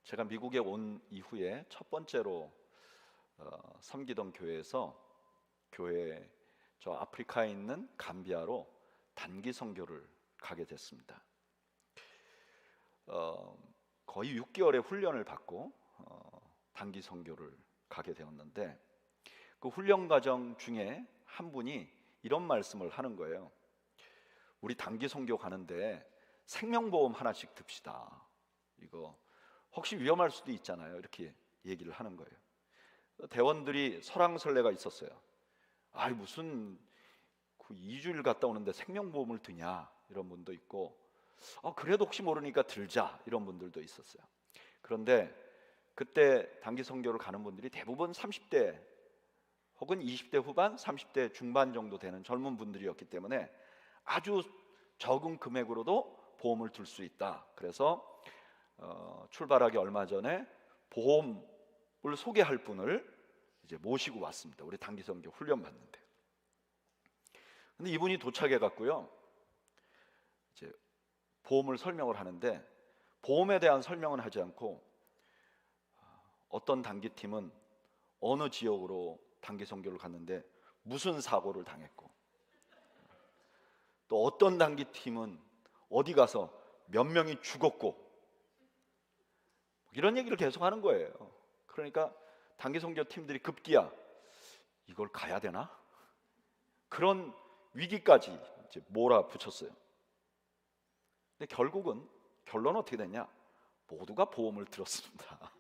제가 미국에 온 이후에 첫 번째로 섬기던 교회에서 교회 저 아프리카에 있는 감비아로 단기 선교를 가게 됐습니다. 거의 6개월의 훈련을 받고 단기 선교를 가게 되었는데, 그 훈련 과정 중에 한 분이 이런 말씀을 하는 거예요. 우리 단기 선교 가는데 생명보험 하나씩 듭시다. 이거 혹시 위험할 수도 있잖아요. 이렇게 얘기를 하는 거예요. 대원들이 설왕설래가 있었어요. 아이 무슨 2주일 갔다 오는데 생명보험을 드냐, 이런 분도 있고, 그래도 혹시 모르니까 들자, 이런 분들도 있었어요. 그런데 그때 단기 선교를 가는 분들이 대부분 30대 혹은 20대 후반, 30대 중반 정도 되는 젊은 분들이었기 때문에 아주 적은 금액으로도 보험을 들 수 있다. 그래서 출발하기 얼마 전에 보험을 소개할 분을 이제 모시고 왔습니다. 우리 단기 선교 훈련 받는데. 근데 이분이 도착해 갔고요. 이제 보험을 설명을 하는데 보험에 대한 설명은 하지 않고 어떤 단기팀은 어느 지역으로 단기 선교를 갔는데 무슨 사고를 당했고, 또 어떤 단기팀은 어디 가서 몇 명이 죽었고, 이런 얘기를 계속 하는 거예요. 그러니까 단기 선교 팀들이 급기야 이걸 가야 되나? 그런 위기까지 이제 몰아붙였어요. 근데 결론은 어떻게 됐냐? 모두가 보험을 들었습니다.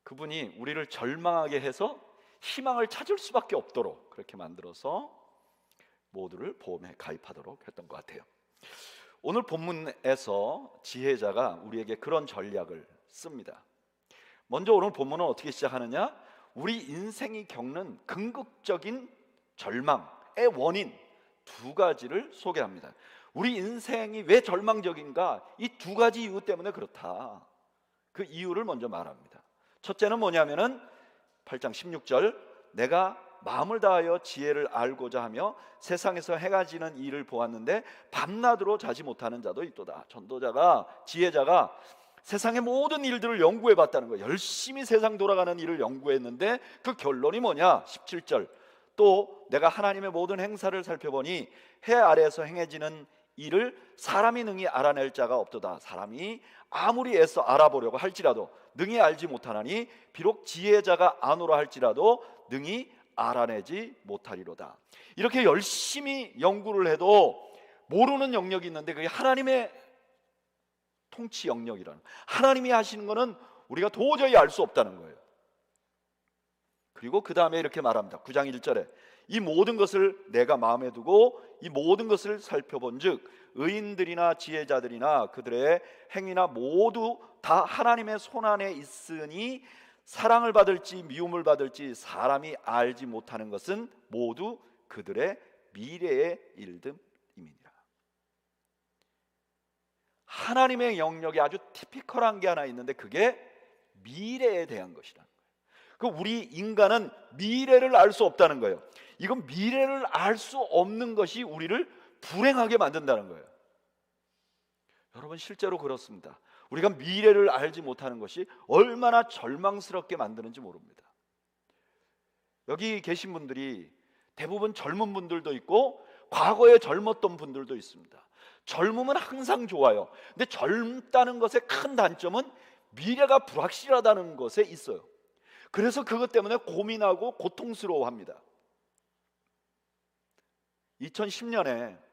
그분이 우리를 절망하게 해서 희망을 찾을 수밖에 없도록 그렇게 만들어서 모두를 보험에 가입하도록 했던 것 같아요. 오늘 본문에서 지혜자가 우리에게 그런 전략을 씁니다. 먼저 오늘 본문은 어떻게 시작하느냐? 우리 인생이 겪는 궁극적인 절망의 원인 두 가지를 소개합니다. 우리 인생이 왜 절망적인가? 이 두 가지 이유 때문에 그렇다. 그 이유를 먼저 말합니다. 첫째는 뭐냐면은 8장 16절, 내가 마음을 다하여 지혜를 알고자 하며 세상에서 해가 지는 일을 보았는데 밤낮으로 자지 못하는 자도 있도다. 전도자가, 지혜자가 세상의 모든 일들을 연구해 봤다는 거예요. 열심히 세상 돌아가는 일을 연구했는데 그 결론이 뭐냐? 17절, 또 내가 하나님의 모든 행사를 살펴보니 해 아래에서 행해지는 일을 사람이 능히 알아낼 자가 없도다. 사람이 아무리 애써 알아보려고 할지라도 능히 알지 못하나니 비록 지혜자가 아노라 할지라도 능히 알아내지 못하리로다. 이렇게 열심히 연구를 해도 모르는 영역이 있는데 그게 하나님의 통치 영역이라는, 하나님이 하시는 것은 우리가 도저히 알 수 없다는 거예요. 그리고 그 다음에 이렇게 말합니다. 9장 1절에 이 모든 것을 내가 마음에 두고 이 모든 것을 살펴본 즉 의인들이나 지혜자들이나 그들의 행위나 모두 다 하나님의 손안에 있으니 사랑을 받을지 미움을 받을지 사람이 알지 못하는 것은 모두 그들의 미래의 일됨이니라. 하나님의 영역에 아주 티피컬한 게 하나 있는데 그게 미래에 대한 것이라는 거예요. 그 우리 인간은 미래를 알 수 없다는 거예요. 이건 미래를 알 수 없는 것이 우리를 불행하게 만든다는 거예요. 여러분 실제로 그렇습니다. 우리가 미래를 알지 못하는 것이 얼마나 절망스럽게 만드는지 모릅니다. 여기 계신 분들이 대부분 젊은 분들도 있고 과거에 젊었던 분들도 있습니다. 젊음은 항상 좋아요. 근데 젊다는 것의 큰 단점은 미래가 불확실하다는 것에 있어요. 그래서 그것 때문에 고민하고 고통스러워합니다. 2010년에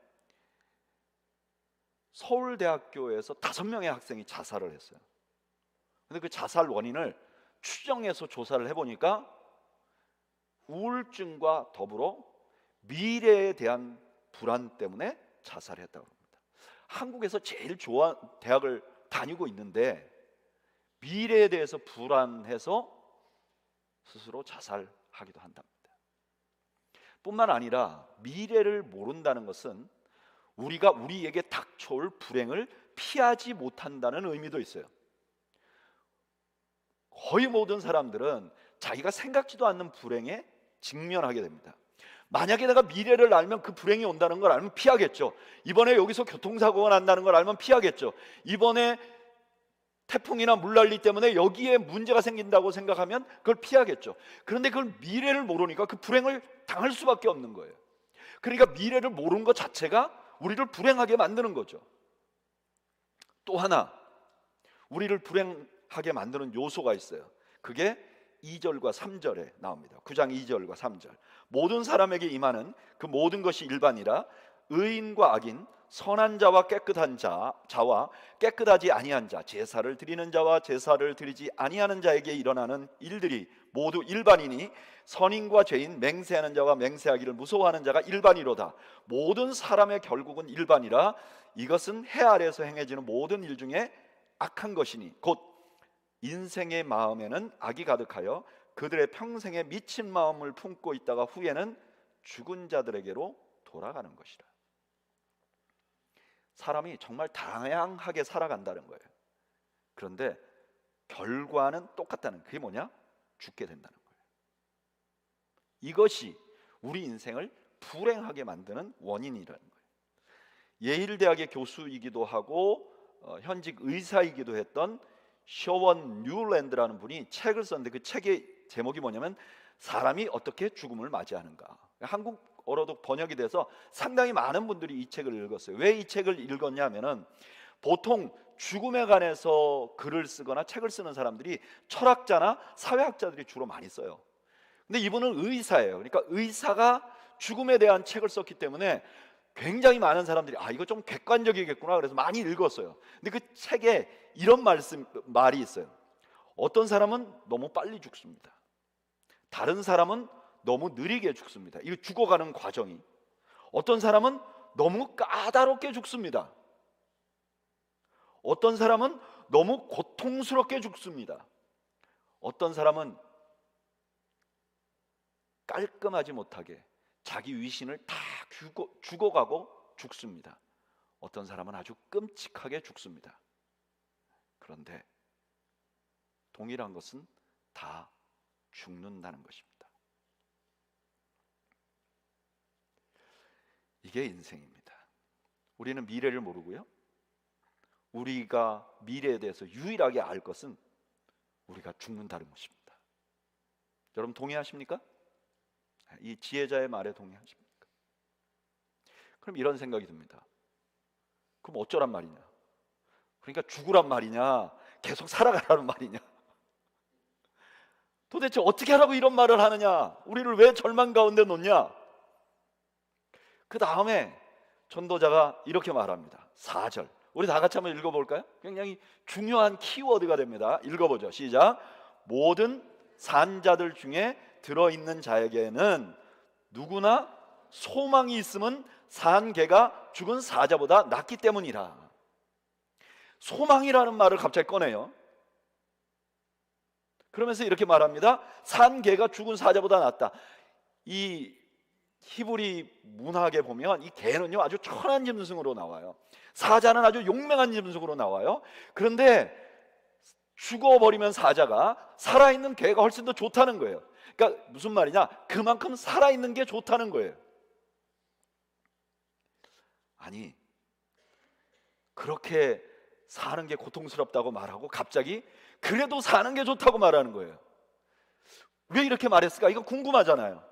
서울대학교에서 5명의 학생이 자살을 했어요. 근데 그 자살 원인을 추정해서 조사를 해보니까 우울증과 더불어 미래에 대한 불안 때문에 자살했다고 합니다. 한국에서 제일 좋은 대학을 다니고 있는데 미래에 대해서 불안해서 스스로 자살하기도 한답니다. 뿐만 아니라 미래를 모른다는 것은 우리가 우리에게 닥쳐올 불행을 피하지 못한다는 의미도 있어요. 거의 모든 사람들은 자기가 생각지도 않는 불행에 직면하게 됩니다. 만약에 내가 미래를 알면 그 불행이 온다는 걸 알면 피하겠죠. 이번에 여기서 교통사고가 난다는 걸 알면 피하겠죠. 이번에 태풍이나 물난리 때문에 여기에 문제가 생긴다고 생각하면 그걸 피하겠죠. 그런데 그걸 미래를 모르니까 그 불행을 당할 수밖에 없는 거예요. 그러니까 미래를 모르는 것 자체가 우리를 불행하게 만드는 거죠. 또 하나 우리를 불행하게 만드는 요소가 있어요. 그게 2절과 3절에 나옵니다. 9장 2절과 3절. 모든 사람에게 임하는 그 모든 것이 일반이라 의인과 악인, 선한 자와 깨끗한 자와 깨끗하지 아니한 자, 제사를 드리는 자와 제사를 드리지 아니하는 자에게 일어나는 일들이 모두 일반이니 선인과 죄인, 맹세하는 자와 맹세하기를 무서워하는 자가 일반이로다. 모든 사람의 결국은 일반이라 이것은 해 아래에서 행해지는 모든 일 중에 악한 것이니 곧 인생의 마음에는 악이 가득하여 그들의 평생에 미친 마음을 품고 있다가 후에는 죽은 자들에게로 돌아가는 것이라. 사람이 정말 다양하게 살아간다는 거예요. 그런데 결과는 똑같다는, 그게 뭐냐? 죽게 된다는 거예요. 이것이 우리 인생을 불행하게 만드는 원인이라는 거예요. 예일대학의 교수이기도 하고 현직 의사이기도 했던 셔원 뉴랜드라는 분이 책을 썼는데 그 책의 제목이 뭐냐면 사람이 어떻게 죽음을 맞이하는가. 한국어로도 번역이 돼서 상당히 많은 분들이 이 책을 읽었어요. 왜 이 책을 읽었냐면은 보통 죽음에 관해서 글을 쓰거나 책을 쓰는 사람들이 철학자나 사회학자들이 주로 많이 써요. 근데 이분은 의사예요. 그러니까 의사가 죽음에 대한 책을 썼기 때문에 굉장히 많은 사람들이 이거 좀 객관적이겠구나 그래서 많이 읽었어요. 근데 그 책에 이런 말이 있어요. 어떤 사람은 너무 빨리 죽습니다. 다른 사람은 너무 느리게 죽습니다. 이거 죽어가는 과정이. 어떤 사람은 너무 까다롭게 죽습니다. 어떤 사람은 너무 고통스럽게 죽습니다. 어떤 사람은 깔끔하지 못하게 자기 위신을 다 죽어가고 죽습니다. 어떤 사람은 아주 끔찍하게 죽습니다. 그런데 동일한 것은 다 죽는다는 것입니다. 이게 인생입니다. 우리는 미래를 모르고요. 우리가 미래에 대해서 유일하게 알 것은 우리가 죽는다는 것입니다. 여러분 동의하십니까? 이 지혜자의 말에 동의하십니까? 그럼 이런 생각이 듭니다. 그럼 어쩌란 말이냐? 그러니까 죽으란 말이냐? 계속 살아가라는 말이냐? 도대체 어떻게 하라고 이런 말을 하느냐? 우리를 왜 절망 가운데 놓냐? 그 다음에 전도자가 이렇게 말합니다. 4절 우리 다 같이 한번 읽어볼까요? 굉장히 중요한 키워드가 됩니다. 읽어보죠. 시작. 모든 산자들 중에 들어있는 자에게는 누구나 소망이 있음은 산 개가 죽은 사자보다 낫기 때문이라. 소망이라는 말을 갑자기 꺼내요. 그러면서 이렇게 말합니다. 산 개가 죽은 사자보다 낫다. 이 히브리 문학에 보면 이 개는요 아주 천한 짐승으로 나와요. 사자는 아주 용맹한 짐승으로 나와요. 그런데 죽어버리면 사자가 살아있는 개가 훨씬 더 좋다는 거예요. 그러니까 무슨 말이냐? 그만큼 살아있는 게 좋다는 거예요. 아니 그렇게 사는 게 고통스럽다고 말하고 갑자기 그래도 사는 게 좋다고 말하는 거예요. 왜 이렇게 말했을까? 이거 궁금하잖아요.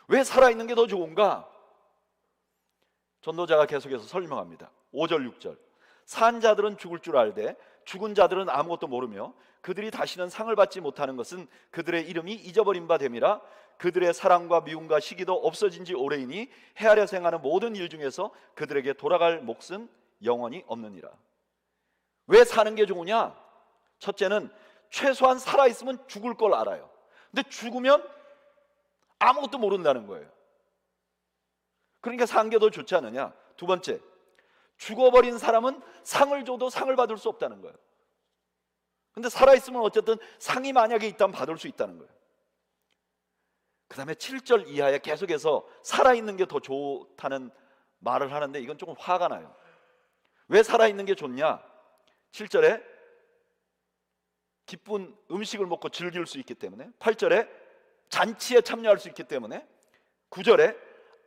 왜 살아있는 게 더 좋은가? 전도자가 계속해서 설명합니다. 5절 6절 산 자들은 죽을 줄 알되 죽은 자들은 아무것도 모르며 그들이 다시는 상을 받지 못하는 것은 그들의 이름이 잊어버린 바 됨이라. 그들의 사랑과 미움과 시기도 없어진 지 오래이니 해 아래에서 행하는 모든 일 중에서 그들에게 돌아갈 몫은 영원히 없느니라. 왜 사는 게 좋으냐? 첫째는 최소한 살아있으면 죽을 걸 알아요. 근데 죽으면 아무것도 모른다는 거예요. 그러니까 사는 게 더 좋지 않느냐? 두 번째, 죽어버린 사람은 상을 줘도 상을 받을 수 없다는 거예요. 근데 살아있으면 어쨌든 상이 만약에 있다면 받을 수 있다는 거예요. 그 다음에 7절 이하에 계속해서 살아있는 게 더 좋다는 말을 하는데 이건 조금 화가 나요. 왜 살아있는 게 좋냐? 7절에 기쁜 음식을 먹고 즐길 수 있기 때문에, 8절에 잔치에 참여할 수 있기 때문에, 9절에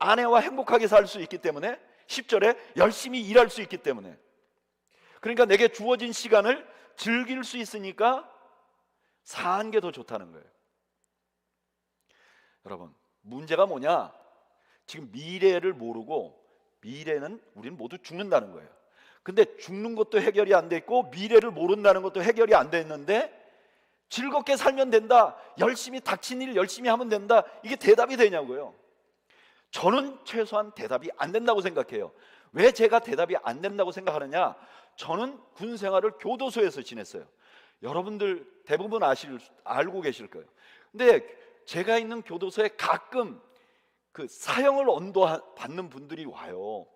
아내와 행복하게 살 수 있기 때문에, 10절에 열심히 일할 수 있기 때문에, 그러니까 내게 주어진 시간을 즐길 수 있으니까 사는 게 더 좋다는 거예요. 여러분, 문제가 뭐냐? 지금 미래를 모르고, 미래는 우리는 모두 죽는다는 거예요. 근데 죽는 것도 해결이 안 돼 있고 미래를 모른다는 것도 해결이 안 됐는데 즐겁게 살면 된다, 열심히 닥친 일 열심히 하면 된다, 이게 대답이 되냐고요. 저는 최소한 대답이 안 된다고 생각해요. 왜 제가 대답이 안 된다고 생각하느냐? 저는 군 생활을 교도소에서 지냈어요. 여러분들 대부분 알고 계실 거예요. 근데 제가 있는 교도소에 가끔 그 사형을 언도받는 분들이 와요.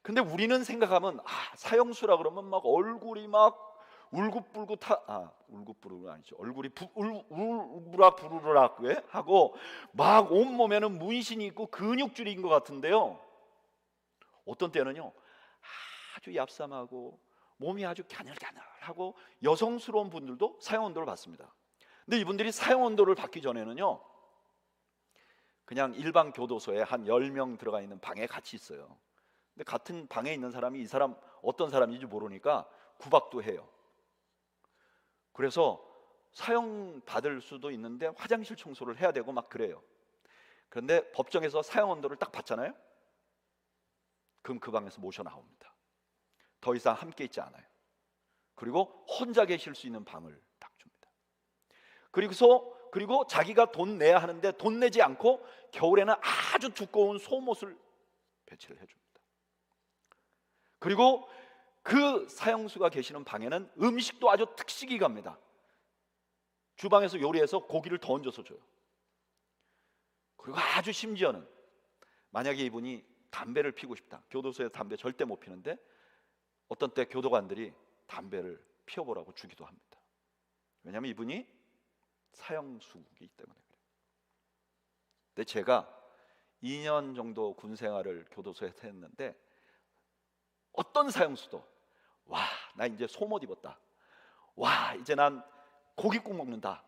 근데 우리는 생각하면 사형수라 그러면 막 얼굴이 막 울긋불긋 아니죠. 얼굴이 울부락부르락 하고 막 온몸에는 문신이 있고 근육줄인 것 같은데요, 어떤 때는요 아주 얍쌈하고 몸이 아주 갸늘갸늘하고 여성스러운 분들도 사형언도를 받습니다. 근데 이분들이 사형언도를 받기 전에는요 그냥 일반 교도소에 한 10명 들어가 있는 방에 같이 있어요. 근데 같은 방에 있는 사람이 이 사람 어떤 사람인지 모르니까 구박도 해요. 그래서 사형 받을 수도 있는데 화장실 청소를 해야 되고 막 그래요. 그런데 법정에서 사형 언도를 딱 받잖아요. 그럼 그 방에서 모셔 나옵니다. 더 이상 함께 있지 않아요. 그리고 혼자 계실 수 있는 방을 딱 줍니다. 그리고 자기가 돈 내야 하는데 돈 내지 않고 겨울에는 아주 두꺼운 속옷을 배치를 해줍니다. 그리고 그 사형수가 계시는 방에는 음식도 아주 특식이 갑니다. 주방에서 요리해서 고기를 더 얹어서 줘요. 그리고 아주 심지어는 만약에 이분이 담배를 피우고 싶다, 교도소에 담배 절대 못 피는데 어떤 때 교도관들이 담배를 피워보라고 주기도 합니다. 왜냐하면 이분이 사형수이기 때문에 그래요. 근데 제가 2년 정도 군 생활을 교도소에서 했는데 어떤 사형수도 나 이제 속옷 입었다, 이제 난 고깃국 먹는다,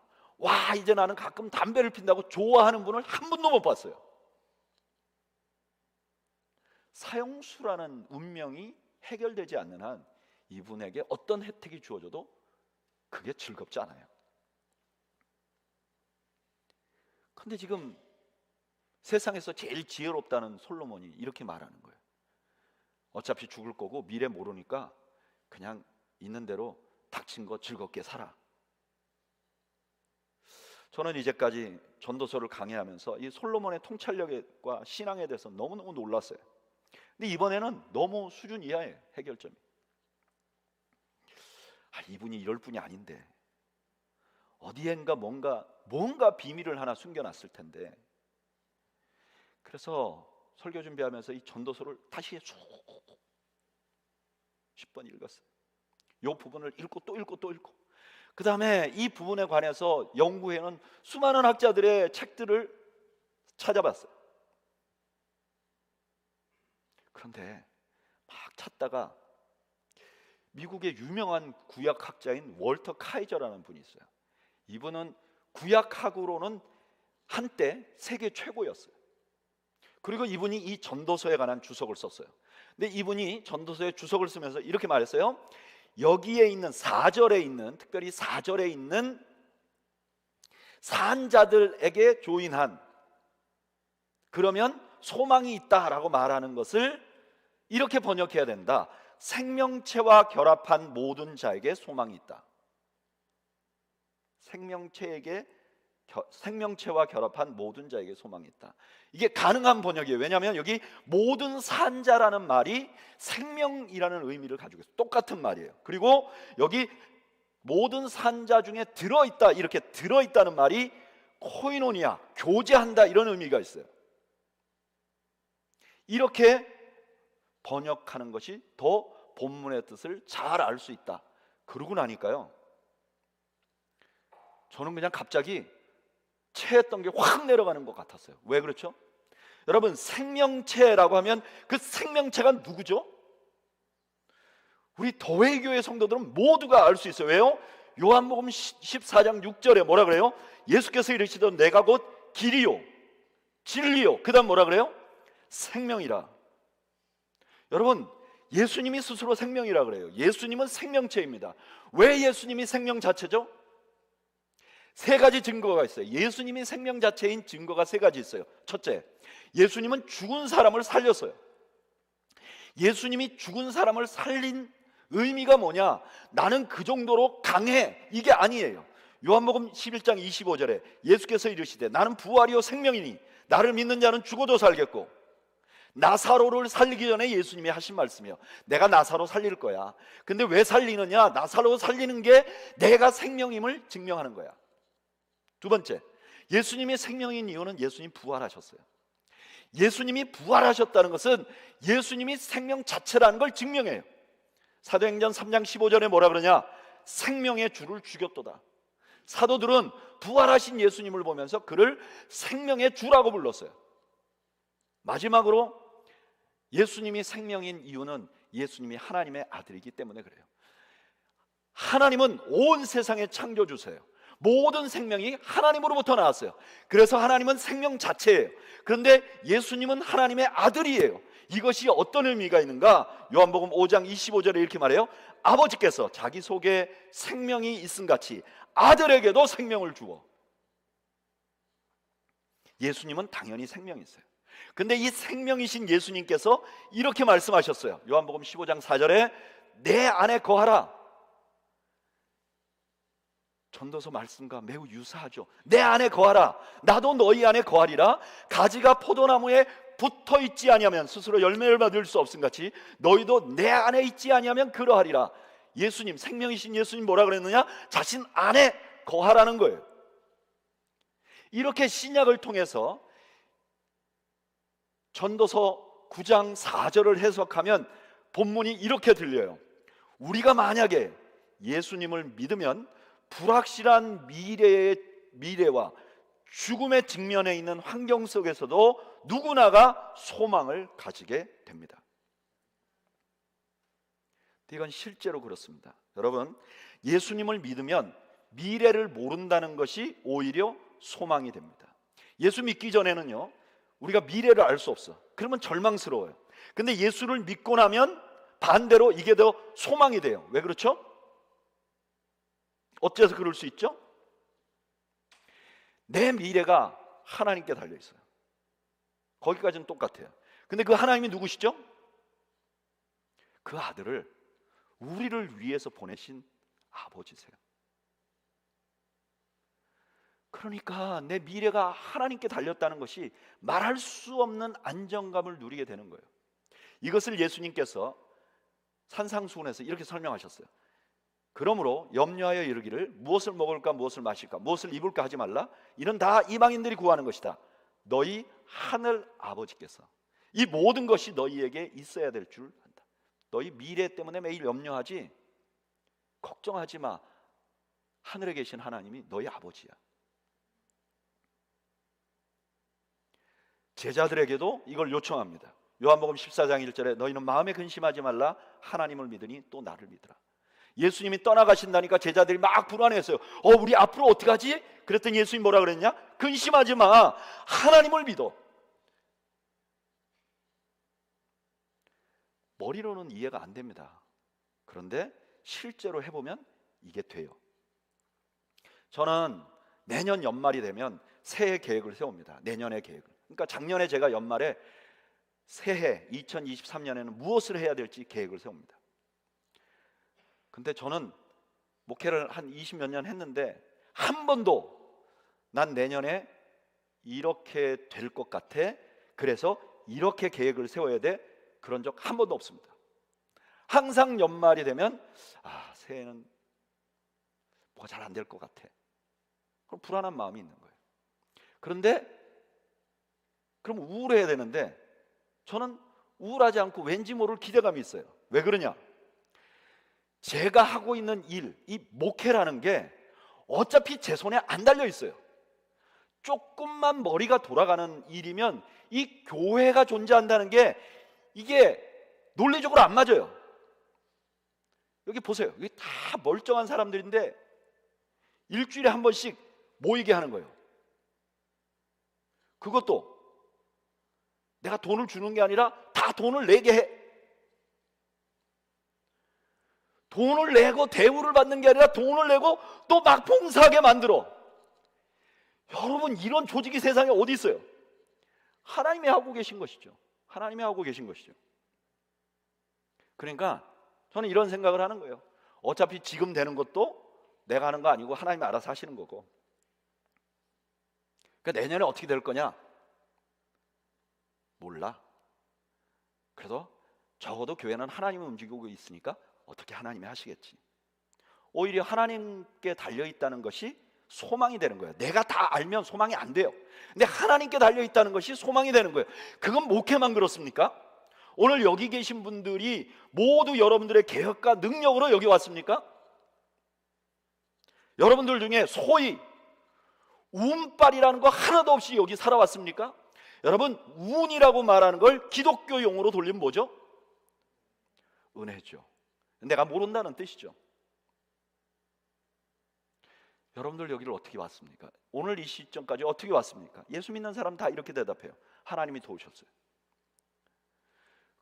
이제 나는 가끔 담배를 핀다고 좋아하는 분을 한 분도 못 봤어요. 사형수라는 운명이 해결되지 않는 한 이분에게 어떤 혜택이 주어져도 그게 즐겁지 않아요. 근데 지금 세상에서 제일 지혜롭다는 솔로몬이 이렇게 말하는 거예요. 어차피 죽을 거고 미래 모르니까 그냥 있는 대로 닥친 거 즐겁게 살아. 저는 이제까지 전도서를 강의하면서 이 솔로몬의 통찰력과 신앙에 대해서 너무너무 놀랐어요. 근데 이번에는 너무 수준 이하예요, 해결점이. 이분이 이럴 분이 아닌데 어디엔가 뭔가 비밀을 하나 숨겨놨을 텐데. 그래서 설교 준비하면서 이 전도서를 다시 10번 읽었어요. 이 부분을 읽고 또 읽고 또 읽고, 그 다음에 이 부분에 관해서 연구해놓은 수많은 학자들의 책들을 찾아봤어요. 그런데 막 찾다가 미국의 유명한 구약학자인 월터 카이저라는 분이 있어요. 이분은 구약학으로는 한때 세계 최고였어요. 그리고 이분이 이 전도서에 관한 주석을 썼어요. 근데 이분이 전도서에 주석을 쓰면서 이렇게 말했어요. 여기에 있는 4절에 있는, 특별히 4절에 있는 산자들에게 조인한, 그러면 소망이 있다라고 말하는 것을 이렇게 번역해야 된다. 생명체와 결합한 모든 자에게 소망이 있다. 생명체와 결합한 모든 자에게 소망이 있다. 이게 가능한 번역이에요. 왜냐하면 여기 모든 산자라는 말이 생명이라는 의미를 가지고 있어요. 똑같은 말이에요. 그리고 여기 모든 산자 중에 들어있다, 이렇게 들어있다는 말이 코이노니아, 교제한다, 이런 의미가 있어요. 이렇게 번역하는 것이 더 본문의 뜻을 잘 알 수 있다. 그러고 나니까요, 저는 그냥 갑자기 체했던 게 확 내려가는 것 같았어요. 왜 그렇죠? 여러분, 생명체라고 하면 그 생명체가 누구죠? 우리 더회교회 성도들은 모두가 알 수 있어요. 왜요? 요한복음 14장 6절에 뭐라 그래요? 예수께서 이르시던 내가 곧 길이요 진리요, 그 다음 뭐라 그래요? 생명이라. 여러분, 예수님이 스스로 생명이라 그래요. 예수님은 생명체입니다. 왜 예수님이 생명 자체죠? 세 가지 증거가 있어요. 예수님이 생명 자체인 증거가 세 가지 있어요. 첫째, 예수님은 죽은 사람을 살렸어요. 예수님이 죽은 사람을 살린 의미가 뭐냐? 나는 그 정도로 강해, 이게 아니에요. 요한복음 11장 25절에 예수께서 이르시되 나는 부활이요 생명이니 나를 믿는 자는 죽어도 살겠고, 나사로를 살리기 전에 예수님이 하신 말씀이에요. 내가 나사로 살릴 거야. 근데 왜 살리느냐? 나사로 살리는 게 내가 생명임을 증명하는 거야. 두 번째, 예수님이 생명인 이유는 예수님 부활하셨어요. 예수님이 부활하셨다는 것은 예수님이 생명 자체라는 걸 증명해요. 사도행전 3장 15절에 뭐라 그러냐? 생명의 주를 죽였도다. 사도들은 부활하신 예수님을 보면서 그를 생명의 주라고 불렀어요. 마지막으로 예수님이 생명인 이유는 예수님이 하나님의 아들이기 때문에 그래요. 하나님은 온 세상의 창조주세요. 모든 생명이 하나님으로부터 나왔어요. 그래서 하나님은 생명 자체예요. 그런데 예수님은 하나님의 아들이에요. 이것이 어떤 의미가 있는가? 요한복음 5장 25절에 이렇게 말해요. 아버지께서 자기 속에 생명이 있음 같이 아들에게도 생명을 주어. 예수님은 당연히 생명이 있어요. 근데 이 생명이신 예수님께서 이렇게 말씀하셨어요. 요한복음 15장 4절에 내 안에 거하라. 전도서 말씀과 매우 유사하죠. 내 안에 거하라. 나도 너희 안에 거하리라. 가지가 포도나무에 붙어 있지 아니하면 스스로 열매를 받을 수 없음 같이 너희도 내 안에 있지 아니하면 그러하리라. 예수님, 생명이신 예수님 뭐라 그랬느냐? 자신 안에 거하라는 거예요. 이렇게 신약을 통해서 전도서 9장 4절을 해석하면 본문이 이렇게 들려요. 우리가 만약에 예수님을 믿으면 불확실한 미래와 죽음의 직면에 있는 환경 속에서도 누구나가 소망을 가지게 됩니다. 이건 실제로 그렇습니다. 여러분, 예수님을 믿으면 미래를 모른다는 것이 오히려 소망이 됩니다. 예수 믿기 전에는요, 우리가 미래를 알 수 없어. 그러면 절망스러워요. 근데 예수를 믿고 나면 반대로 이게 더 소망이 돼요. 왜 그렇죠? 어째서 그럴 수 있죠? 내 미래가 하나님께 달려 있어요. 거기까지는 똑같아요. 근데 그 하나님이 누구시죠? 그 아들을 우리를 위해서 보내신 아버지세요. 그러니까 내 미래가 하나님께 달렸다는 것이 말할 수 없는 안정감을 누리게 되는 거예요. 이것을 예수님께서 산상수훈에서 이렇게 설명하셨어요. 그러므로 염려하여 이르기를 무엇을 먹을까 무엇을 마실까 무엇을 입을까 하지 말라. 이는 다 이방인들이 구하는 것이다. 너희 하늘 아버지께서 이 모든 것이 너희에게 있어야 될 줄 안다. 너희 미래 때문에 매일 염려하지 걱정하지 마. 하늘에 계신 하나님이 너희 아버지야. 제자들에게도 이걸 요청합니다. 요한복음 14장 1절에 너희는 마음에 근심하지 말라. 하나님을 믿으니 또 나를 믿으라. 예수님이 떠나가신다니까 제자들이 막 불안해했어요. 우리 앞으로 어떻게 하지? 그랬더니 예수님이 뭐라 그랬냐? 근심하지 마. 하나님을 믿어. 머리로는 이해가 안 됩니다. 그런데 실제로 해보면 이게 돼요. 저는 내년 연말이 되면 새해 계획을 세웁니다. 내년의 계획을. 그러니까 작년에 제가 연말에 새해 2023년에는 무엇을 해야 될지 계획을 세웁니다. 근데 저는 목회를 한 20몇 년 했는데 한 번도 난 내년에 이렇게 될 것 같아, 그래서 이렇게 계획을 세워야 돼, 그런 적 한 번도 없습니다. 항상 연말이 되면 새해는 뭐가 잘 안 될 것 같아. 그럼 불안한 마음이 있는 거예요. 그런데 그럼 우울해야 되는데 저는 우울하지 않고 왠지 모를 기대감이 있어요. 왜 그러냐? 제가 하고 있는 일, 이 목회라는 게 어차피 제 손에 안 달려 있어요. 조금만 머리가 돌아가는 일이면 이 교회가 존재한다는 게 이게 논리적으로 안 맞아요. 여기 보세요. 여기 다 멀쩡한 사람들인데 일주일에 한 번씩 모이게 하는 거예요. 그것도 내가 돈을 주는 게 아니라 다 돈을 내게 해. 돈을 내고 대우를 받는 게 아니라 돈을 내고 또 막 봉사하게 만들어. 여러분, 이런 조직이 세상에 어디 있어요? 하나님이 하고 계신 것이죠. 하나님이 하고 계신 것이죠. 그러니까 저는 이런 생각을 하는 거예요. 어차피 지금 되는 것도 내가 하는 거 아니고 하나님이 알아서 하시는 거고. 그러니까 내년에 어떻게 될 거냐? 몰라. 그래서 적어도 교회는 하나님이 움직이고 있으니까 어떻게 하나님이 하시겠지. 오히려 하나님께 달려있다는 것이 소망이 되는 거예요. 내가 다 알면 소망이 안 돼요. 근데 하나님께 달려있다는 것이 소망이 되는 거예요. 그건 목회만 그렇습니까? 오늘 여기 계신 분들이 모두 여러분들의 개혁과 능력으로 여기 왔습니까? 여러분들 중에 소위 운빨이라는 거 하나도 없이 여기 살아왔습니까? 여러분, 운이라고 말하는 걸 기독교 용어로 돌리면 뭐죠? 은혜죠. 내가 모른다는 뜻이죠. 여러분들 여기를 어떻게 왔습니까? 오늘 이 시점까지 어떻게 왔습니까? 예수 믿는 사람 다 이렇게 대답해요. 하나님이 도우셨어요.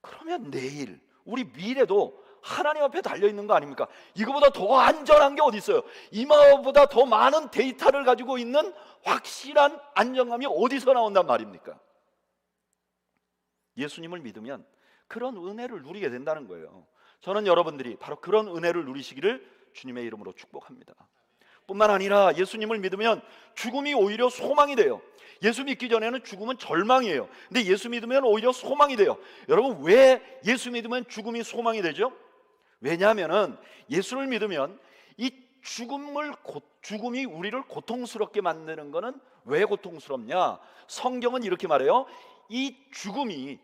그러면 내일 우리 미래도 하나님 앞에 달려있는 거 아닙니까? 이거보다 더 안전한 게 어디 있어요? 이마보다 더 많은 데이터를 가지고 있는 확실한 안정감이 어디서 나온단 말입니까? 예수님을 믿으면 그런 은혜를 누리게 된다는 거예요. 저는 여러분들이 바로 그런 은혜를 누리시기를 주님의 이름으로 축복합니다. 뿐만 아니라 예수님을 믿으면 죽음이 오히려 소망이 돼요. 예수 믿기 전에는 죽음은 절망이에요. 근데 예수 믿으면 오히려 소망이 돼요. 여러분, 왜 예수 믿으면 죽음이 소망이 되죠? 왜냐하면 예수를 믿으면 이 죽음이 우리를 고통스럽게 만드는 것은 왜 고통스럽냐? 성경은 이렇게 말해요. 이 죽음이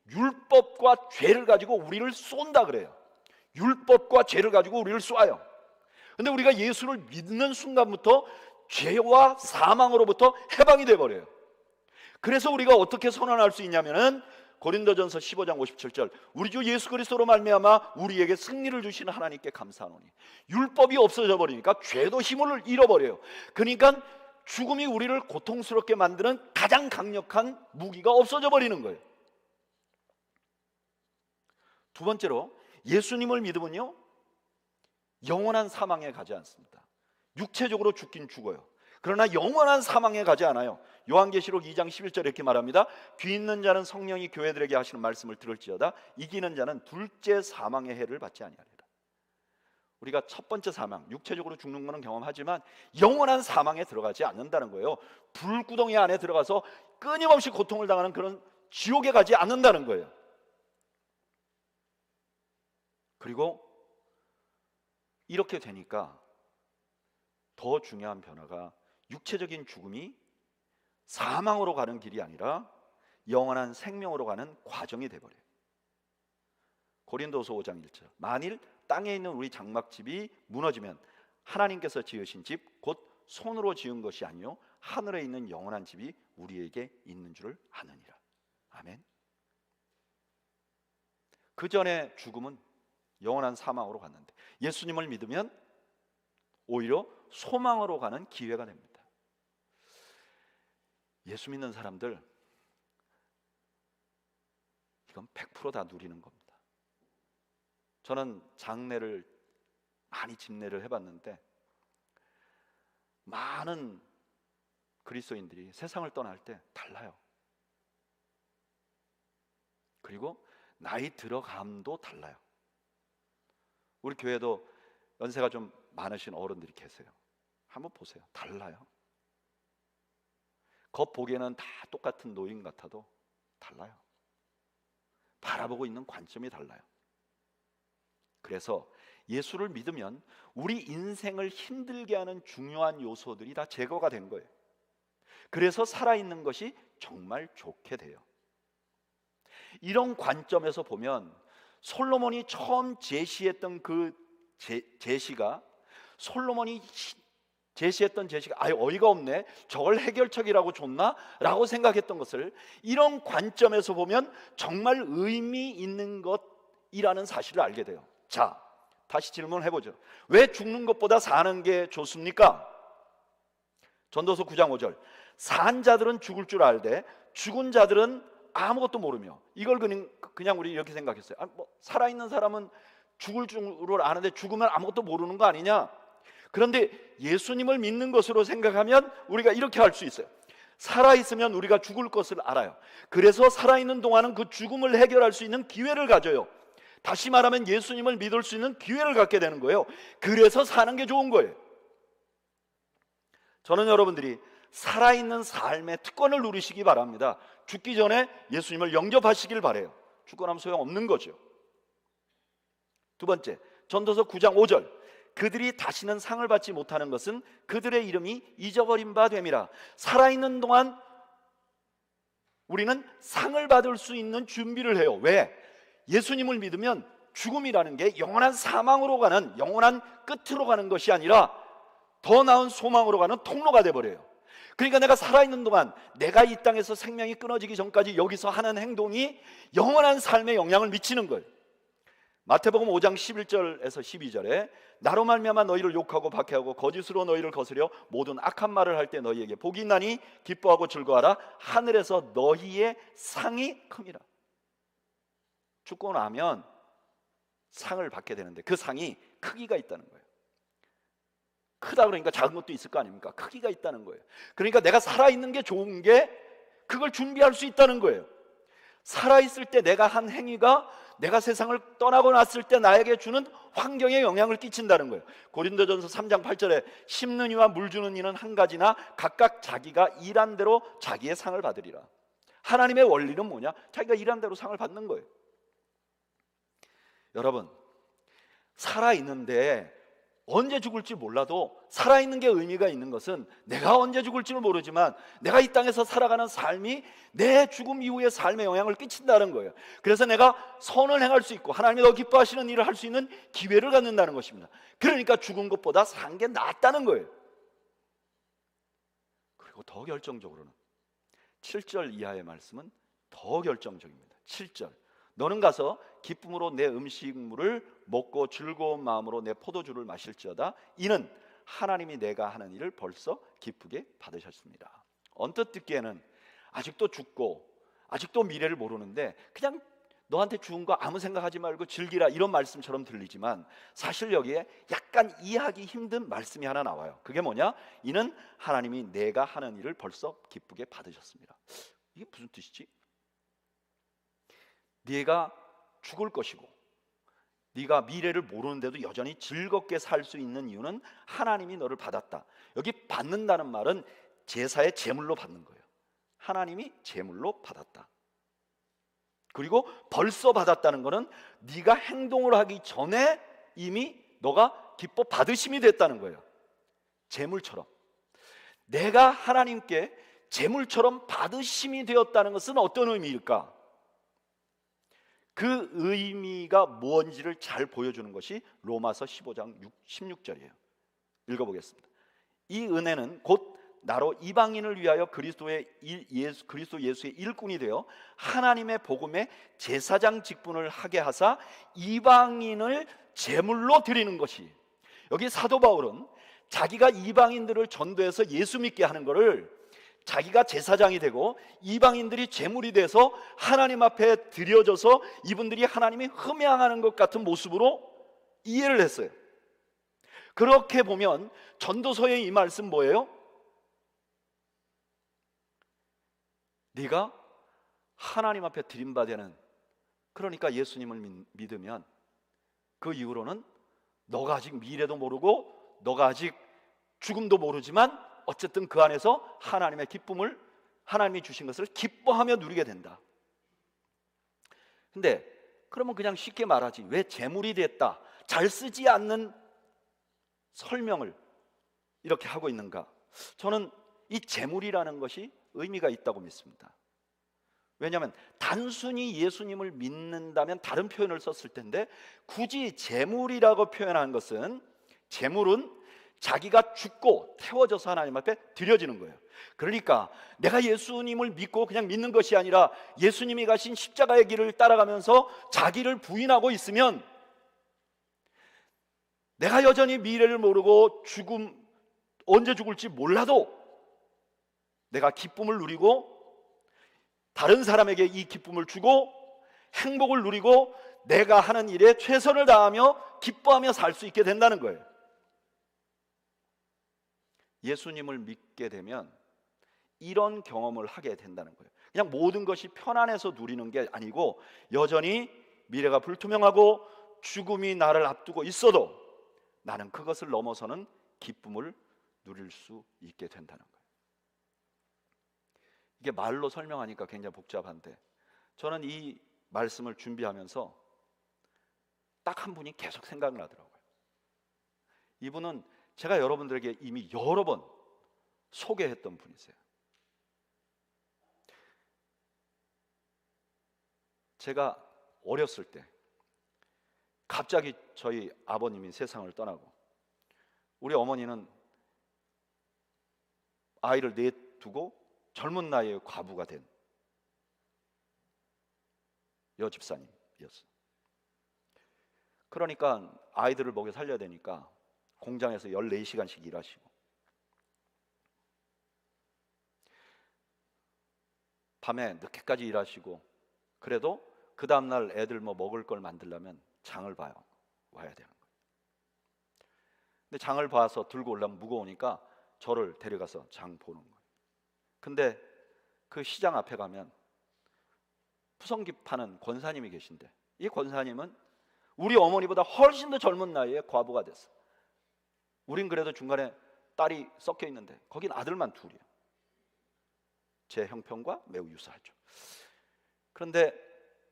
율법과 죄를 가지고 우리를 쏜다 그래요. 율법과 죄를 가지고 우리를 쏴요. 근데 우리가 예수를 믿는 순간부터 죄와 사망으로부터 해방이 돼버려요. 그래서 우리가 어떻게 선언할 수 있냐면은 고린도전서 15장 57절, 우리 주 예수 그리스도로 말미암아 우리에게 승리를 주시는 하나님께 감사하노니. 율법이 없어져 버리니까 죄도 힘을 잃어버려요. 그러니까 죽음이 우리를 고통스럽게 만드는 가장 강력한 무기가 없어져 버리는 거예요. 두 번째로, 예수님을 믿으면요, 영원한 사망에 가지 않습니다. 육체적으로 죽긴 죽어요. 그러나 영원한 사망에 가지 않아요. 요한계시록 2장 11절에 이렇게 말합니다. 귀 있는 자는 성령이 교회들에게 하시는 말씀을 들을지어다. 이기는 자는 둘째 사망의 해를 받지 아니하리라. 우리가 첫 번째 사망, 육체적으로 죽는 것은 경험하지만 영원한 사망에 들어가지 않는다는 거예요. 불구덩이 안에 들어가서 끊임없이 고통을 당하는 그런 지옥에 가지 않는다는 거예요. 그리고 이렇게 되니까 더 중요한 변화가, 육체적인 죽음이 사망으로 가는 길이 아니라 영원한 생명으로 가는 과정이 되어버려요. 고린도서 5장 1절, 만일 땅에 있는 우리 장막집이 무너지면 하나님께서 지으신 집 곧 손으로 지은 것이 아니요 하늘에 있는 영원한 집이 우리에게 있는 줄을 아느니라. 아멘. 그 전에 죽음은 영원한 사망으로 갔는데 예수님을 믿으면 오히려 소망으로 가는 기회가 됩니다. 예수 믿는 사람들, 이건 100% 다 누리는 겁니다. 저는 장례를 많이 집례를 해봤는데 많은 그리스도인들이 세상을 떠날 때 달라요. 그리고 나이 들어감도 달라요. 우리 교회도 연세가 좀 많으신 어른들이 계세요. 한번 보세요. 달라요. 겉보기에는 다 똑같은 노인 같아도 달라요. 바라보고 있는 관점이 달라요. 그래서 예수를 믿으면 우리 인생을 힘들게 하는 중요한 요소들이 다 제거가 된 거예요. 그래서 살아있는 것이 정말 좋게 돼요. 이런 관점에서 보면 솔로몬이 처음 제시했던 그 제시가, 솔로몬이 제시했던 제시가 어이가 없네, 저걸 해결책이라고 줬나? 라고 생각했던 것을 이런 관점에서 보면 정말 의미 있는 것이라는 사실을 알게 돼요. 자, 다시 질문해보죠. 왜 죽는 것보다 사는 게 좋습니까? 전도서 9장 5절, 산 자들은 죽을 줄 알되 죽은 자들은 아무것도 모르며 이걸 그냥 우리 이렇게 생각했어요. 뭐 살아있는 사람은 죽을 줄을 아는데 죽으면 아무것도 모르는 거 아니냐? 그런데 예수님을 믿는 것으로 생각하면 우리가 이렇게 할 수 있어요. 살아있으면 우리가 죽을 것을 알아요. 그래서 살아있는 동안은 그 죽음을 해결할 수 있는 기회를 가져요. 다시 말하면 예수님을 믿을 수 있는 기회를 갖게 되는 거예요. 그래서 사는 게 좋은 거예요. 저는 여러분들이 살아있는 삶의 특권을 누리시기 바랍니다. 죽기 전에 예수님을 영접하시길 바라요. 죽고 나면 소용없는 거죠. 두 번째, 전도서 9장 5절, 그들이 다시는 상을 받지 못하는 것은 그들의 이름이 잊어버린 바 됨이라. 살아있는 동안 우리는 상을 받을 수 있는 준비를 해요. 왜? 예수님을 믿으면 죽음이라는 게 영원한 사망으로 가는, 영원한 끝으로 가는 것이 아니라 더 나은 소망으로 가는 통로가 돼버려요. 그러니까 내가 살아있는 동안, 내가 이 땅에서 생명이 끊어지기 전까지 여기서 하는 행동이 영원한 삶에 영향을 미치는 거예요. 마태복음 5장 11절에서 12절에 나로 말미암아 너희를 욕하고 박해하고 거짓으로 너희를 거스려 모든 악한 말을 할 때 너희에게 복이 있나니 기뻐하고 즐거워하라. 하늘에서 너희의 상이 큼이라. 죽고 나면 상을 받게 되는데 그 상이 크기가 있다는 거예요. 크다 그러니까 작은 것도 있을 거 아닙니까? 크기가 있다는 거예요. 그러니까 내가 살아있는 게 좋은 게 그걸 준비할 수 있다는 거예요. 살아있을 때 내가 한 행위가 내가 세상을 떠나고 났을 때 나에게 주는 환경에 영향을 끼친다는 거예요. 고린도전서 3장 8절에 심는 이와 물 주는 이는 한 가지나 각각 자기가 일한 대로 자기의 상을 받으리라. 하나님의 원리는 뭐냐? 자기가 일한 대로 상을 받는 거예요. 여러분, 살아있는데 언제 죽을지 몰라도 살아있는 게 의미가 있는 것은 내가 언제 죽을지는 모르지만 내가 이 땅에서 살아가는 삶이 내 죽음 이후의 삶에 영향을 끼친다는 거예요. 그래서 내가 선을 행할 수 있고 하나님이 더 기뻐하시는 일을 할 수 있는 기회를 갖는다는 것입니다. 그러니까 죽은 것보다 산 게 낫다는 거예요. 그리고 더 결정적으로는 7절 이하의 말씀은 더 결정적입니다. 7절, 너는 가서 기쁨으로 내 음식물을 먹고 즐거운 마음으로 내 포도주를 마실지어다. 이는 하나님이 내가 하는 일을 벌써 기쁘게 받으셨습니다. 언뜻 듣기에는 아직도 죽고 아직도 미래를 모르는데 그냥 너한테 죽은 거 아무 생각하지 말고 즐기라, 이런 말씀처럼 들리지만 사실 여기에 약간 이해하기 힘든 말씀이 하나 나와요. 그게 뭐냐? 이는 하나님이 내가 하는 일을 벌써 기쁘게 받으셨습니다. 이게 무슨 뜻이지? 네가 죽을 것이고 네가 미래를 모르는데도 여전히 즐겁게 살 수 있는 이유는 하나님이 너를 받았다. 여기 받는다는 말은 제사의 제물로 받는 거예요. 하나님이 제물로 받았다. 그리고 벌써 받았다는 것은 네가 행동을 하기 전에 이미 너가 기뻐 받으심이 됐다는 거예요. 제물처럼. 내가 하나님께 제물처럼 받으심이 되었다는 것은 어떤 의미일까? 그 의미가 무엇인지를 잘 보여주는 것이 로마서 15장 16절이에요. 읽어보겠습니다. 이 은혜는 곧 나로 이방인을 위하여 그리스도 예수의 일꾼이 되어 하나님의 복음의 제사장 직분을 하게 하사 이방인을 제물로 드리는 것이, 여기 사도 바울은 자기가 이방인들을 전도해서 예수 믿게 하는 것을 자기가 제사장이 되고 이방인들이 제물이 돼서 하나님 앞에 드려져서 이분들이 하나님이 흠양하는 것 같은 모습으로 이해를 했어요. 그렇게 보면 전도서의 이 말씀 뭐예요? 네가 하나님 앞에 드림받는, 그러니까 예수님을 믿으면 그 이후로는 너가 아직 미래도 모르고 너가 아직 죽음도 모르지만 어쨌든 그 안에서 하나님의 기쁨을, 하나님이 주신 것을 기뻐하며 누리게 된다. 근데 그러면 그냥 쉽게 말하지 왜 제물이 됐다, 잘 쓰지 않는 설명을 이렇게 하고 있는가? 저는 이 제물이라는 것이 의미가 있다고 믿습니다. 왜냐하면 단순히 예수님을 믿는다면 다른 표현을 썼을 텐데 굳이 제물이라고 표현한 것은, 제물은 자기가 죽고 태워져서 하나님 앞에 드려지는 거예요. 그러니까 내가 예수님을 믿고 그냥 믿는 것이 아니라 예수님이 가신 십자가의 길을 따라가면서 자기를 부인하고 있으면 내가 여전히 미래를 모르고 언제 죽을지 몰라도 내가 기쁨을 누리고 다른 사람에게 이 기쁨을 주고 행복을 누리고 내가 하는 일에 최선을 다하며 기뻐하며 살 수 있게 된다는 거예요. 예수님을 믿게 되면 이런 경험을 하게 된다는 거예요. 그냥 모든 것이 편안해서 누리는 게 아니고 여전히 미래가 불투명하고 죽음이 나를 앞두고 있어도 나는 그것을 넘어서는 기쁨을 누릴 수 있게 된다는 거예요. 이게 말로 설명하니까 굉장히 복잡한데 저는 이 말씀을 준비하면서 딱 한 분이 계속 생각나더라고요. 이분은 제가 여러분들에게 이미 여러 번 소개했던 분이세요. 제가 어렸을 때 갑자기 저희 아버님이 세상을 떠나고 우리 어머니는 아이를 내두고 젊은 나이에 과부가 된 여집사님이었어요. 그러니까 아이들을 먹여 살려야 되니까 공장에서 14시간씩 일하시고 밤에 늦게까지 일하시고 그래도 그 다음날 애들 뭐 먹을 걸 만들려면 장을 와야 되는 거예요. 근데 장을 봐서 들고 오려면 무거우니까 저를 데려가서 장 보는 거예요. 근데 그 시장 앞에 가면 푸성기 파는 권사님이 계신데 이 권사님은 우리 어머니보다 훨씬 더 젊은 나이에 과부가 됐어요. 우린 그래도 중간에 딸이 섞여 있는데 거긴 아들만 둘이에요. 제 형편과 매우 유사하죠. 그런데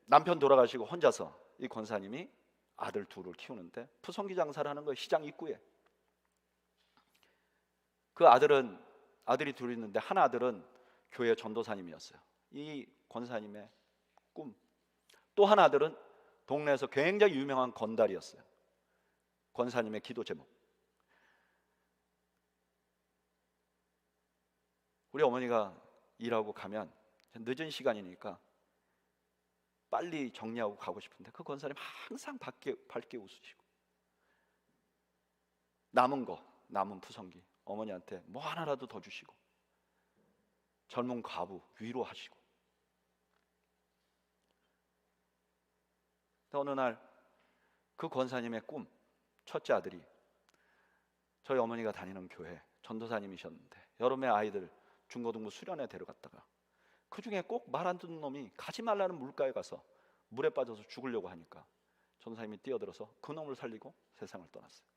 남편 돌아가시고 혼자서 이 권사님이 아들 둘을 키우는데 푸성기 장사를 하는 거예요. 시장 입구에. 그 아들이 둘 있는데 한 아들은 교회 전도사님이었어요. 이 권사님의 꿈. 또 한 아들은 동네에서 굉장히 유명한 건달이었어요. 권사님의 기도 제목. 우리 어머니가 일하고 가면 늦은 시간이니까 빨리 정리하고 가고 싶은데 그 권사님 항상 밝게 웃으시고 남은 푸성기 어머니한테 뭐 하나라도 더 주시고 젊은 과부 위로하시고. 어느 날 그 권사님의 꿈, 첫째 아들이 저희 어머니가 다니는 교회 전도사님이셨는데 여름에 아이들 중고등부 수련회 데려갔다가 그 중에 꼭 말 안 듣는 놈이 가지 말라는 물가에 가서 물에 빠져서 죽으려고 하니까 전도사님이 뛰어들어서 그 놈을 살리고 세상을 떠났어요.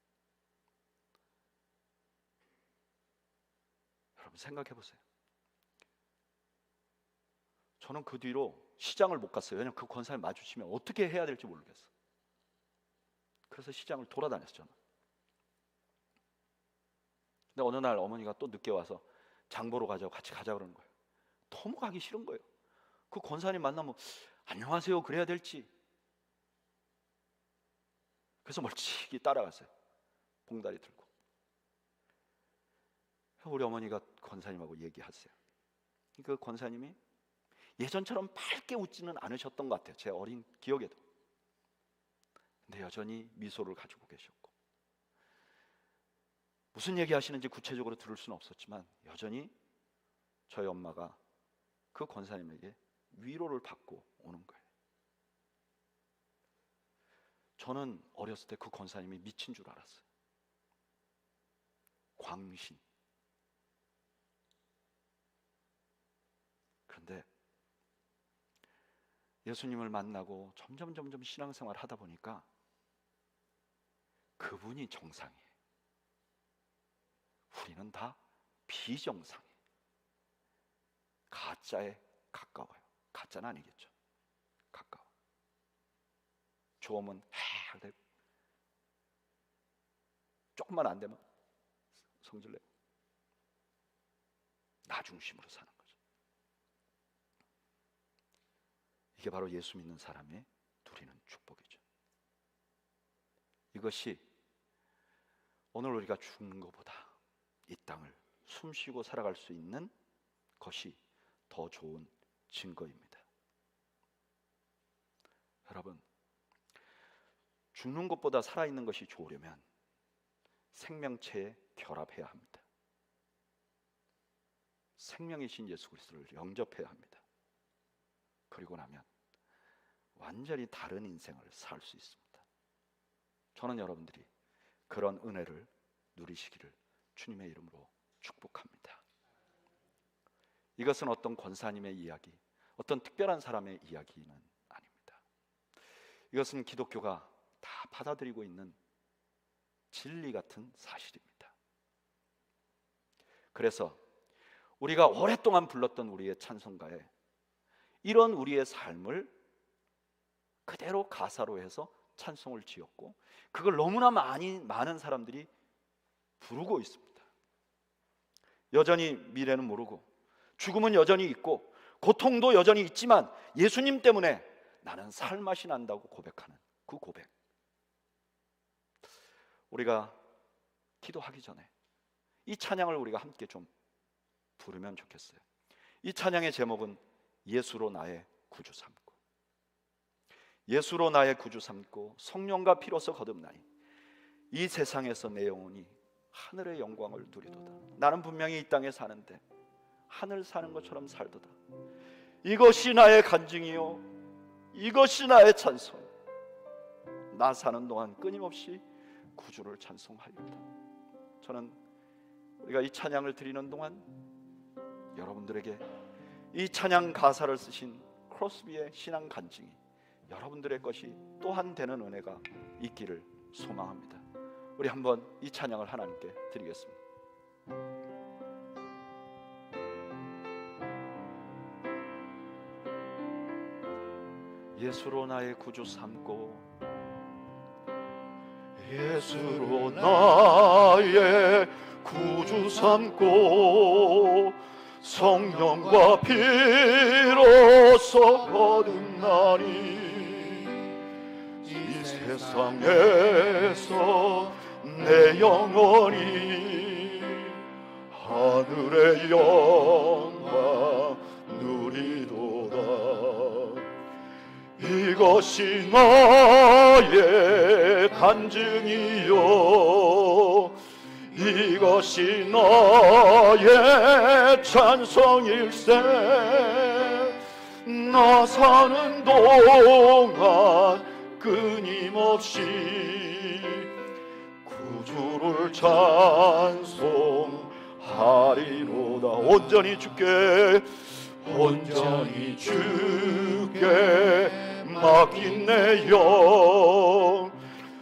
여러분 생각해 보세요. 저는 그 뒤로 시장을 못 갔어요. 왜냐하면 그 권사님 마주치면 어떻게 해야 될지 모르겠어. 그래서 시장을 돌아다녔어요. 저는. 근데 어느 날 어머니가 또 늦게 와서 장 보러 가자고 같이 가자 그러는 거예요. 너무 가기 싫은 거예요. 그 권사님 만나면 안녕하세요 그래야 될지. 그래서 멀찍이 따라갔어요. 봉다리 들고. 우리 어머니가 권사님하고 얘기하세요. 그 권사님이 예전처럼 밝게 웃지는 않으셨던 것 같아요. 제 어린 기억에도. 근데 여전히 미소를 가지고 계셨고 무슨 얘기 하시는지 구체적으로 들을 수는 없었지만 여전히 저희 엄마가 그 권사님에게 위로를 받고 오는 거예요. 저는 어렸을 때 그 권사님이 미친 줄 알았어요. 광신. 그런데 예수님을 만나고 점점 신앙생활을 하다 보니까 그분이 정상이에요. 우리는 다 비정상이에요. 가짜에 가까워요. 가짜는 아니겠죠. 가까워. 조음은 해야 되고 조금만 안 되면 성질내고 나 중심으로 사는 거죠. 이게 바로 예수 믿는 사람의 누리는 축복이죠. 이것이 오늘 우리가 죽는 것보다 이 땅을 숨쉬고 살아갈 수 있는 것이 더 좋은 증거입니다. 여러분, 죽는 것보다 살아있는 것이 좋으려면 생명체에 결합해야 합니다. 생명이신 예수 그리스도를 영접해야 합니다. 그리고 나면 완전히 다른 인생을 살 수 있습니다. 저는 여러분들이 그런 은혜를 누리시기를 주님의 이름으로 축복합니다. 이것은 어떤 권사님의 이야기, 어떤 특별한 사람의 이야기는 아닙니다. 이것은 기독교가 다 받아들이고 있는 진리 같은 사실입니다. 그래서 우리가 오랫동안 불렀던 우리의 찬송가에 이런 우리의 삶을 그대로 가사로 해서 찬송을 지었고, 그걸 너무나 많은 사람들이 부르고 있습니다. 여전히 미래는 모르고 죽음은 여전히 있고 고통도 여전히 있지만 예수님 때문에 나는 살맛이 난다고 고백하는 그 고백, 우리가 기도하기 전에 이 찬양을 우리가 함께 좀 부르면 좋겠어요. 이 찬양의 제목은 예수로 나의 구주 삼고, 예수로 나의 구주 삼고 성령과 피로서 거듭나니 이 세상에서 내 영혼이 하늘의 영광을 누리도다. 나는 분명히 이 땅에 사는데 하늘 사는 것처럼 살도다. 이것이 나의 간증이요, 이것이 나의 찬송. 나 사는 동안 끊임없이 구주를 찬송하리로다. 저는 우리가 이 찬양을 드리는 동안 여러분들에게 이 찬양 가사를 쓰신 크로스비의 신앙 간증이 여러분들의 것이 또한 되는 은혜가 있기를 소망합니다. 우리 한번 이 찬양을 하나님께 드리겠습니다. 예수로 나의 구주 삼고, 예수로 나의 구주 삼고 성령과 피로서 거듭나니 이 세상에서 내 영혼이 하늘의 영광 누리도다. 이것이 나의 간증이요, 이것이 나의 찬송일세. 나 사는 동안 끊임없이 구주를 찬송하리로다. 온전히 주께, 온전히 주께 맡긴 내 영,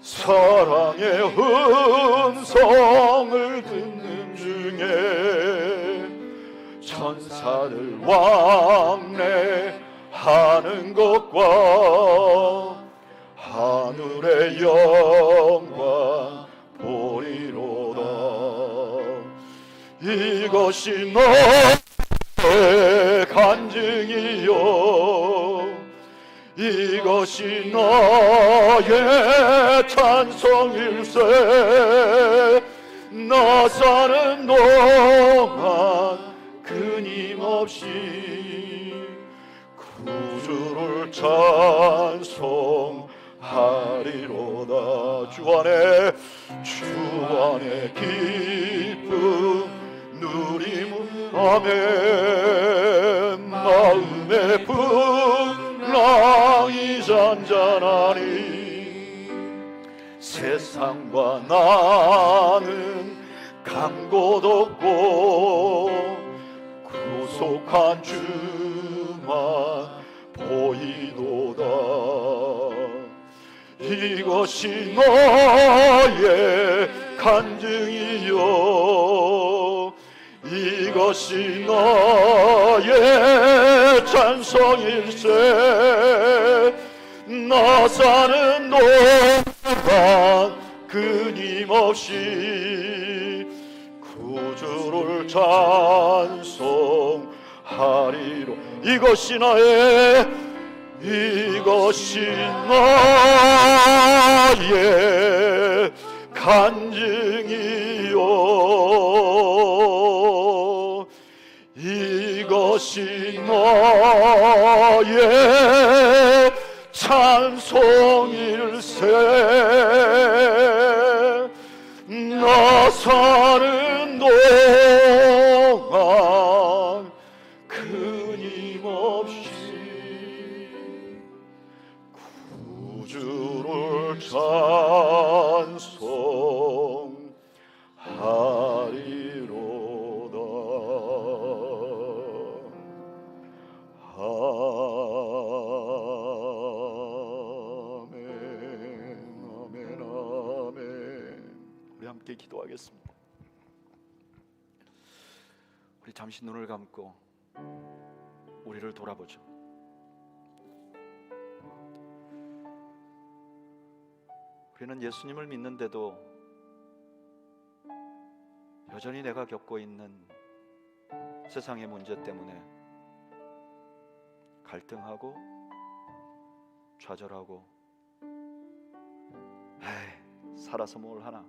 사랑의 음성을 듣는 중에 천사들 왕래하는 것과 하늘의 영광 보리로다. 이것이 너의 간증이요, 이것이 나의 찬송일세. 나 사는 동안 끊임없이 구주를 찬송하리로다. 주 안에 기쁨 누림은 아멘. 마음의 풍랑이 잔잔하니 세상과 나는 간 곳 없고 구속한 주만 보이도다. 이것이 너의 간증이요, 이것이 너의 찬송일세. 나 사는 동안 끊임없이 구주를 찬송하리로. 이것이 나의 간증이요, 이것이 너의 찬송일세. 나 사는 동안 끊임없이 우리 함께 기도하겠습니다. 우리 잠시 눈을 감고 우리를 돌아보죠. 우리는 예수님을 믿는데도 여전히 내가 겪고 있는 세상의 문제 때문에 갈등하고 좌절하고, 에이, 살아서 뭘 하나,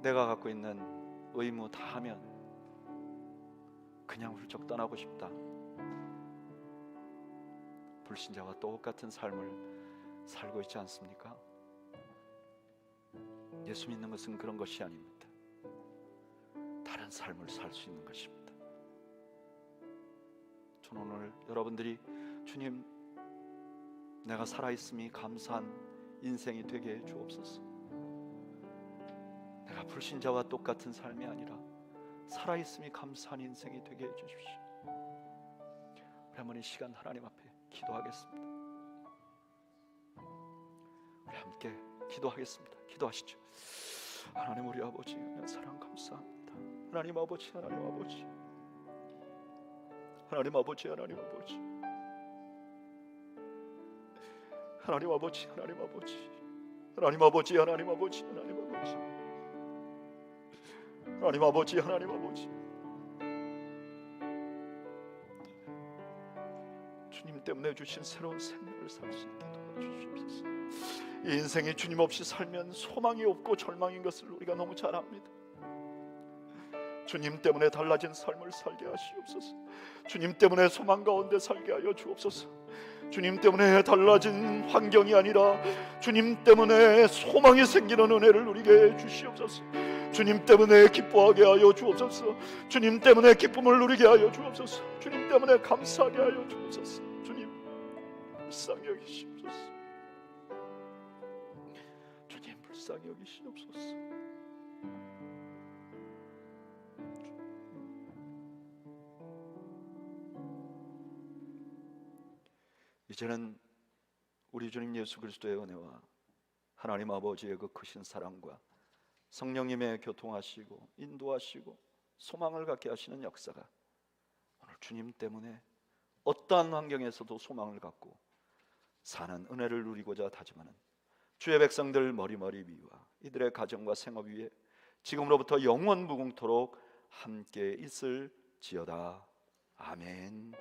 내가 갖고 있는 의무 다 하면 그냥 훌쩍 떠나고 싶다, 불신자와 똑같은 삶을 살고 있지 않습니까? 예수 믿는 것은 그런 것이 아닙니다. 다른 삶을 살 수 있는 것입니다. 저는 오늘 여러분들이 주님, 내가 살아있음이 감사한 인생이 되게 해 주옵소서. 내가 불신자와 똑같은 삶이 아니라 살아있음이 감사한 인생이 되게 해 주십시오. 우리 한번 이 시간 하나님 앞에 기도하겠습니다. 우리 함께 기도하겠습니다. 기도하시죠. 하나님 우리 아버지, 사랑 감사합니다. 하나님 아버지, 하나님 아버지, 하나님 아버지, 하나님 아버지, 하나님 아버지, 하나님 아버지, 하나님 아버지, 하나님 아버지, 하나님 아버지, 하나님 아버지, 하나님 아버지, 주님 때문에 주신 새로운 생명을 살 수 있게 도와주시옵소서. 이 인생이 주님 없이 살면 소망이 없고 절망인 것을 우리가 너무 잘 압니다. 주님 때문에 달라진 삶을 살게 하시옵소서. 주님 때문에 소망 가운데 살게 하여 주옵소서. 주님 때문에 달라진 환경이 아니라 주님 때문에 소망이 생기는 은혜를 누리게 해 주시옵소서. 주님 때문에 기뻐하게 하여 주옵소서. 주님 때문에 기쁨을 누리게 하여 주옵소서. 주님 때문에 감사하게 하여 주옵소서. 주님 불쌍히 여기시옵소서. 주님 불쌍히 여기시옵소서. 이제는 우리 주님 예수 그리스도의 은혜와 하나님 아버지의 그 크신 사랑과 성령님의 교통하시고 인도하시고 소망을 갖게 하시는 역사가 오늘 주님 때문에 어떠한 환경에서도 소망을 갖고 사는 은혜를 누리고자 다짐하는 주의 백성들 머리머리 위와 이들의 가정과 생업 위에 지금으로부터 영원 무궁토록 함께 있을지어다. 아멘.